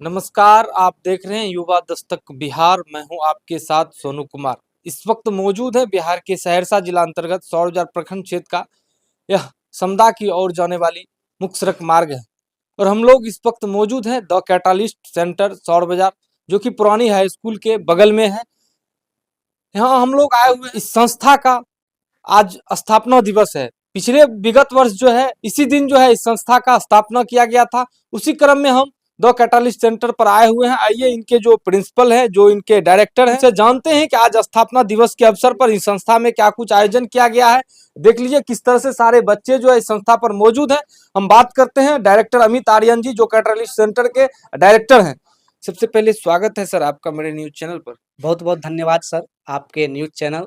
नमस्कार, आप देख रहे हैं युवा दस्तक बिहार। मैं हूं आपके साथ सोनू कुमार। इस वक्त मौजूद है बिहार के सहरसा जिला अंतर्गत सौरजार प्रखंड क्षेत्र का यह समदा की ओर जाने वाली मुख्य सड़क मार्ग है और हम लोग इस वक्त मौजूद हैं द कैटालिस्ट सेंटर सौर बाजार, जो कि पुरानी हाई स्कूल के बगल में है। यहाँ हम लोग आए हुए इस संस्था का आज स्थापना दिवस है। पिछले विगत वर्ष जो है इसी दिन जो है इस संस्था का स्थापना किया गया था। उसी क्रम में हम दो कैटालिस्ट सेंटर पर आए हुए हैं। आइए इनके जो प्रिंसिपल है, जो इनके डायरेक्टर हैं, से जानते हैं कि आज स्थापना दिवस के अवसर पर इस संस्था में क्या कुछ आयोजन किया गया है। देख लीजिए किस तरह से सारे बच्चे जो है इस संस्था पर मौजूद हैं। हम बात करते हैं डायरेक्टर अमित आर्यन जी, जो कैटालिस्ट सेंटर के डायरेक्टर हैं। सबसे पहले स्वागत है सर आपका मेरे न्यूज चैनल पर। बहुत बहुत धन्यवाद सर, आपके न्यूज चैनल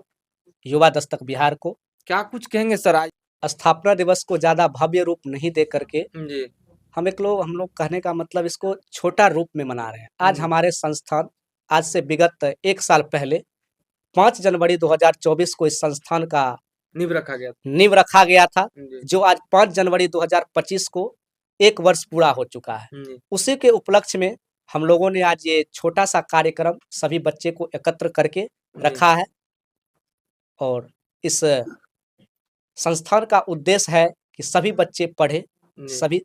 युवा दस्तक बिहार को। क्या कुछ कहेंगे सर आज स्थापना दिवस को ज़्यादा भव्य रूप नहीं दे करके जी? हम लोग कहने का मतलब इसको छोटा रूप में मना रहे हैं। आज हमारे संस्थान आज से विगत 1 साल पहले 5 जनवरी 2024 को इस संस्थान का नींव रखा गया था। नींव रखा गया था, जी। जो आज 5 जनवरी 2025 को 1 वर्ष पूरा हो चुका है। जी। उसी के उपलक्ष्य में हम लोगों ने आज ये छोटा सा कार्यक्रम सभी बच्चे को एकत्र करके रखा है और इस संस्थान का उद्देश्य है कि सभी बच्चे पढ़े, सभी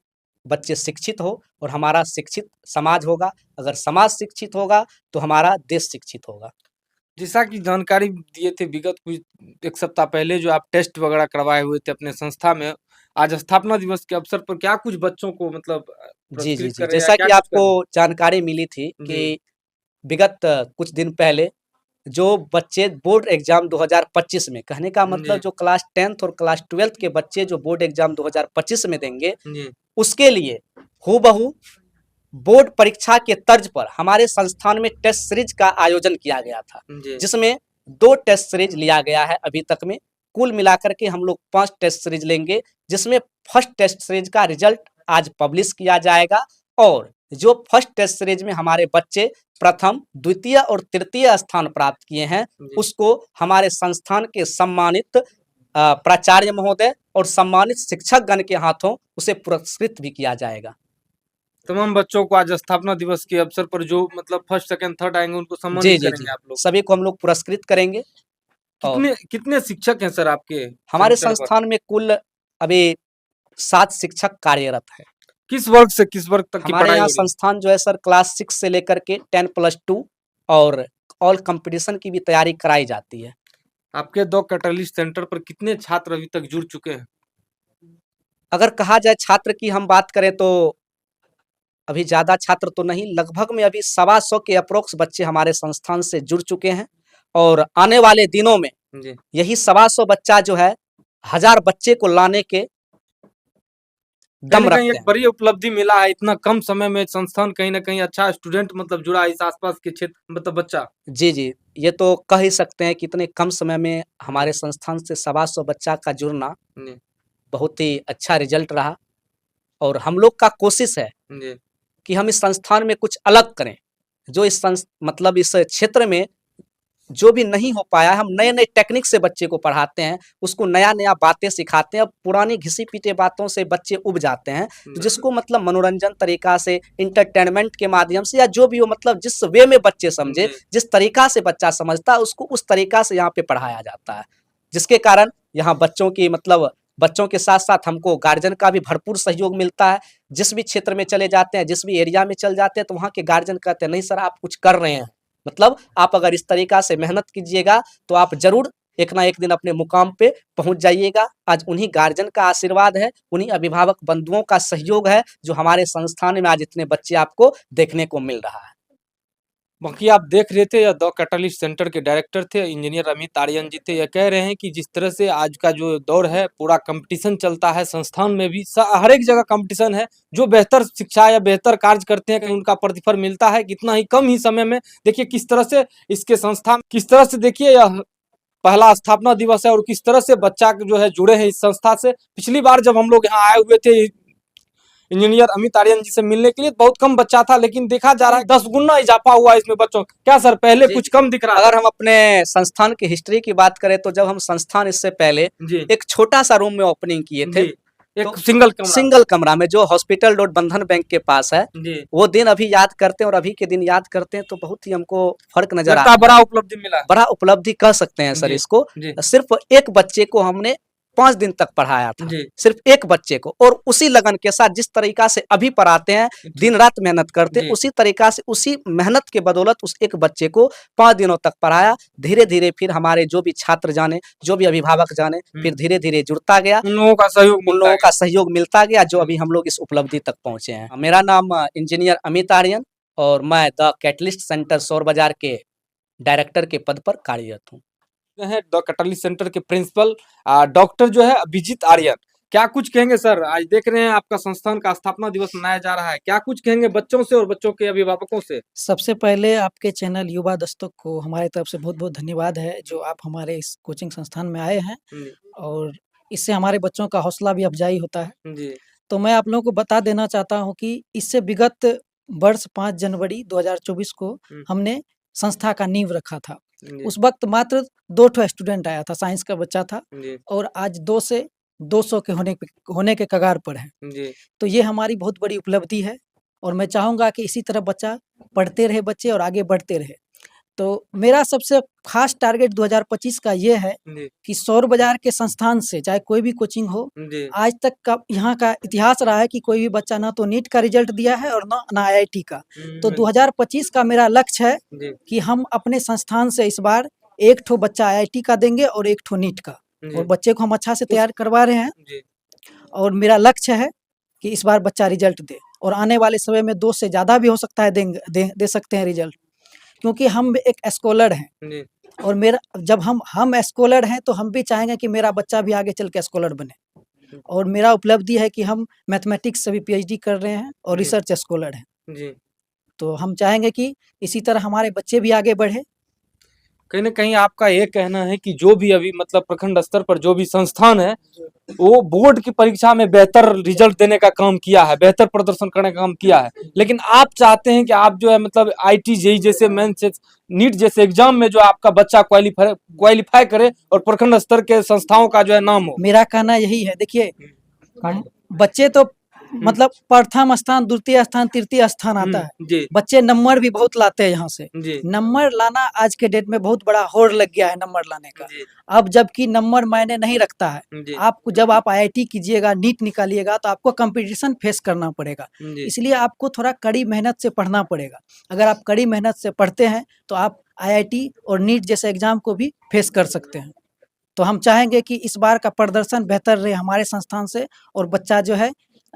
बच्चे शिक्षित हो और हमारा शिक्षित समाज होगा। अगर समाज शिक्षित होगा तो हमारा देश शिक्षित होगा। जैसा कि जानकारी दिए थे विगत कुछ 1 सप्ताह पहले, जो आप टेस्ट वगैरह करवाए हुए थे अपने संस्था में, आज स्थापना दिवस के अवसर पर क्या कुछ बच्चों को मतलब जी, जी, पुरस्कृत जी। कर रहे हैं या जैसा क्या कि कुछ कर रहे आपको जानकारी मिली थी हैं? जी। कि विगत कुछ दिन पहले जो बच्चे बोर्ड एग्जाम 2025 में, कहने का मतलब जी। जो क्लास 10th और क्लास 12th के बच्चे जो बोर्ड एग्जाम 2025 में देंगे, जी। उसके लिए हूबहू बोर्ड परीक्षा के तर्ज पर हमारे संस्थान में टेस्ट सीरीज का आयोजन किया गया था, जी। जिसमें 2 टेस्ट सीरीज लिया गया है अभी तक में। कुल मिलाकर के हम लोग 5 टेस्ट सीरीज लेंगे, जिसमें फर्स्ट टेस्ट सीरीज का रिजल्ट आज पब्लिश किया जाएगा और जो फर्स्ट टेस्ट सीरीज में हमारे बच्चे प्रथम, द्वितीय और तृतीय स्थान प्राप्त किए हैं, जी। उसको हमारे संस्थान के सम्मानित प्राचार्य महोदय और सम्मानित शिक्षकगण के हाथों उसे पुरस्कृत भी किया जाएगा। तमाम बच्चों को आज स्थापना दिवस के अवसर पर जो मतलब फर्स्ट, सेकंड, थर्ड आएंगे उनको जी, सम्मानित जी, करेंगे जी। आप लोग। सभी को हम लोग पुरस्कृत करेंगे। और कितने कितने शिक्षक हैं सर आपके हमारे सेंटर पर? संस्थान में कुल अभी 7 शिक्षक कार्यरत हैं। किस वर्ग से किस वर्ग तक की हमारे पढ़ाई यहाँ हो रही है? संस्थान जो है सर क्लास 6 से लेकर के 10+2 और ऑल कंपटीशन की भी तैयारी कराई जाती है। आपके दो कैटालिस्ट सेंटर पर कितने छात्र अभी तक जुड़ चुके हैं? अगर कहा जाए छात्र की हम बात करें तो अभी ज़्यादा छात्र तो नहीं, लगभग में अभी 125 के अप्रोक्स बच्चे हमारे संस्थान से जुड़ चुके हैं और आने वाले दिनों में जी। यही 125 बच्चा जो है 1000 बच्चे को लाने के कहीं दम न कहीं रखते एक हैं। बड़ी उपलब्धि मिला है, इतना कम समय में संस्थान कहीं न कहीं अच्छा स्टूडेंट मतलब जुड़ा है इस आस-पास के क्षेत्र मतलब बच्चा। जी, जी। ये तो कह ही सकते हैं कि इतने कम समय में हमारे संस्थान से 125 बच्चा का जुड़ना जी। बहुत ही अच्छा रिज़ल्ट रहा और हम लोग का कोशिश है जी। कि हम इस संस्थान में कुछ अलग करें। जो इस मतलब इस क्षेत्र में जो भी नहीं हो पाया है, हम नए-नए टेक्निक से बच्चे को पढ़ाते हैं, उसको नया-नया बातें सिखाते हैं। अब पुरानी घिसी-पिटी बातों से बच्चे ऊब जाते हैं, तो जिसको मतलब मनोरंजन तरीका से, एंटरटेनमेंट के माध्यम से या जो भी हो, मतलब जिस वे में बच्चे समझे, जी। जिस तरीका से बच्चा समझता है, उसको उस तरीका से यहाँ पे पढ़ाया जाता है। जिसके कारण यहाँ बच्चों की मतलब बच्चों के साथ-साथ हमको गार्जियन का भी भरपूर सहयोग मिलता है। जिस भी क्षेत्र में चले जाते हैं, जिस भी एरिया में चले जाते हैं, तो वहाँ के गार्जियन कहते हैं, "नहीं सर, आप कुछ कर रहे हैं। मतलब आप अगर इस तरीका से मेहनत कीजिएगा, तो आप ज़रूर एक ना एक दिन अपने मुकाम पे पहुँच जाइएगा।" आज उन्हीं गार्जियन का आशीर्वाद है, उन्हीं अभिभावक बंधुओं का सहयोग है, जो हमारे संस्थान में आज इतने बच्चे आपको देखने को मिल रहा है। बाकी आप देख रहे थे, यह द कैटालिस्ट सेंटर के डायरेक्टर थे, इंजीनियर अमित आर्यन जी थे। यह कह रहे हैं कि जिस तरह से आज का जो दौर है, पूरा कंपटीशन चलता है संस्थान में भी, हर एक जगह कंपटीशन है। जो बेहतर शिक्षा या बेहतर कार्य करते हैं, कहीं उनका प्रतिफल मिलता है। कितना ही कम ही समय में देखिए किस तरह से इसके संस्थान, किस तरह से देखिए यह पहला स्थापना दिवस है और किस तरह से बच्चा जो है जुड़े हैं इस संस्था से। पिछली बार जब हम लोग यहाँ आए हुए थे इंजीनियर अमित आर्यन जी से मिलने के लिए, बहुत कम बच्चा था, लेकिन देखा जा रहा है 10 गुना इजाफा हुआ है इसमें बच्चों। क्या सर, पहले कुछ कम दिख रहा था? अगर हम अपने संस्थान की हिस्ट्री की बात करें तो जब हम संस्थान इससे पहले जी। एक छोटा सा रूम में ओपनिंग किए थे, जी। एक सिंगल कमरा सिंगल कमरा में, जो हॉस्पिटल रोड बंधन बैंक के पास है। जी वो दिन अभी याद करते हैं और अभी के दिन याद करते हैं तो बहुत ही हमको फर्क नजर लगता है आता बड़ा है। उपलब्धि मिला है। बड़ा उपलब्धि कह सकते हैं सर जी इसको। जी सिर्फ एक बच्चे को हमने 5 दिन तक पढ़ाया था, जी सिर्फ एक बच्चे को, और उसी लगन के साथ जिस तरीका से अभी पढ़ाते हैं, दिन रात मेहनत करते हैं, जी उसी तरीका से उसी मेहनत के बदौलत उस एक बच्चे को 5 दिनों तक पढ़ाया। धीरे धीरे फिर हमारे जो भी छात्र जाने, जो भी अभिभावक जाने, फिर धीरे धीरे जुड़ता गया, उन लोगों का सहयोग उन मिलता लोगों है। का सहयोग मिलता गया, जो अभी हम लोग इस उपलब्धि तक पहुंचे हैं। मेरा नाम इंजीनियर अमित आर्यन, और मैं द कैटलिस्ट सेंटर सौर बाजार के डायरेक्टर के पद पर कार्यरत हूँ। है द कैटलिस्ट सेंटर के प्रिंसिपल डॉक्टर जो है अभिजीत आर्यन। क्या कुछ कहेंगे सर? आज देख रहे हैं आपका संस्थान का स्थापना दिवस मनाया जा रहा है, क्या कुछ कहेंगे बच्चों से और बच्चों के अभिभावकों से? सबसे पहले आपके चैनल युवा दस्तक को हमारी तरफ से बहुत-बहुत धन्यवाद है, जो आप हमारे इस कोचिंग संस्थान में आए हैं जी और इससे हमारे बच्चों का हौसला भी अफ़ज़ाई होता है। जी तो मैं आप लोगों को बता देना चाहता हूँ कि इससे विगत वर्ष 5 जनवरी 2024 को हमने संस्था का नींव रखा था। जी उस वक़्त मात्र 2 ठो स्टूडेंट आया था, साइंस का बच्चा था, जी और आज 2 से 200 के होने के कगार पर है। जी तो ये हमारी बहुत बड़ी उपलब्धि है और मैं चाहूँगा कि इसी तरह बच्चा पढ़ते रहे बच्चे और आगे बढ़ते रहे। तो मेरा सबसे ख़ास टारगेट 2025 का ये है जी कि सौर बाज़ार के संस्थान से, चाहे कोई भी कोचिंग हो, जी आज तक का यहाँ का इतिहास रहा है कि कोई भी बच्चा ना तो नीट का रिज़ल्ट दिया है और ना आईआईटी का। तो 2025 का मेरा लक्ष्य है जी कि हम अपने संस्थान से इस बार 1 ठो बच्चा आईआईटी का देंगे और 1 ठो नीट का, जी और बच्चे को हम अच्छा से तैयार करवा रहे हैं। जी और मेरा लक्ष्य है कि इस बार बच्चा रिजल्ट दे, और आने वाले समय में 2 से ज़्यादा भी हो सकता है, दे सकते हैं रिजल्ट, क्योंकि हम एक स्कॉलर हैं। जी और मेरा जब हम स्कॉलर हैं तो हम भी चाहेंगे कि मेरा बच्चा भी आगे चल के स्कॉलर बने। और मेरा उपलब्धि है कि हम मैथमेटिक्स से भी पीएचडी कर रहे हैं और जी रिसर्च स्कॉलर हैं। जी तो हम चाहेंगे कि इसी तरह हमारे बच्चे भी आगे बढ़े। कहीं न कहीं आपका ये कहना है कि जो भी अभी मतलब प्रखंड स्तर पर जो भी संस्थान है, वो बोर्ड की परीक्षा में बेहतर रिजल्ट देने का काम किया है, बेहतर प्रदर्शन करने का काम किया है। लेकिन आप चाहते हैं कि आप जो है मतलब आईटी, जेईई जैसे मेंस, नीट जैसे एग्जाम में जो आपका बच्चा क्वालीफाई करे और प्रखंड स्तर के संस्थाओं का जो है नाम हो। मेरा कहना यही है, देखिए बच्चे तो मतलब प्रथम स्थान, द्वितीय स्थान, तृतीय स्थान आता है। जी बच्चे नंबर भी बहुत लाते हैं यहाँ से। जी नंबर लाना आज के डेट में बहुत बड़ा होड़ लग गया है नंबर लाने का। जी अब जबकि नंबर मायने नहीं रखता है। जी आपको जब आप आईआईटी कीजिएगा, नीट निकालिएगा, तो आपको कंपटीशन फेस करना पड़ेगा। जी इसलिए आपको थोड़ा कड़ी मेहनत से पढ़ना पड़ेगा। अगर आप कड़ी मेहनत से पढ़ते हैं तो आप आईआईटी और नीट जैसे एग्जाम को भी फेस कर सकते हैं। तो हम चाहेंगे कि इस बार का प्रदर्शन बेहतर रहे हमारे संस्थान से, और बच्चा जो है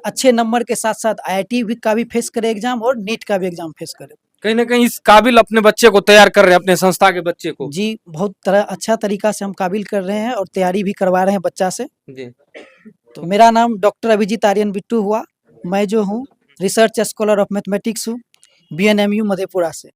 अच्छे नंबर के साथ-साथ आईआईटी का भी फेस करे एग्जाम और नीट का भी एग्जाम फेस करे। कहीं न कहीं इस काबिल अपने बच्चे को तैयार कर रहे हैं, अपने संस्था के बच्चे को। जी, बहुत अच्छा तरीका से हम काबिल कर रहे हैं और तैयारी भी करवा रहे हैं बच्चा से। जी तो मेरा नाम डॉक्टर अभिजीत आर्यन बिट्टू हुआ। मैं जो हूँ रिसर्च स्कॉलर ऑफ मैथमेटिक्स हूँ, बीएनएमयू मधेपुरा से।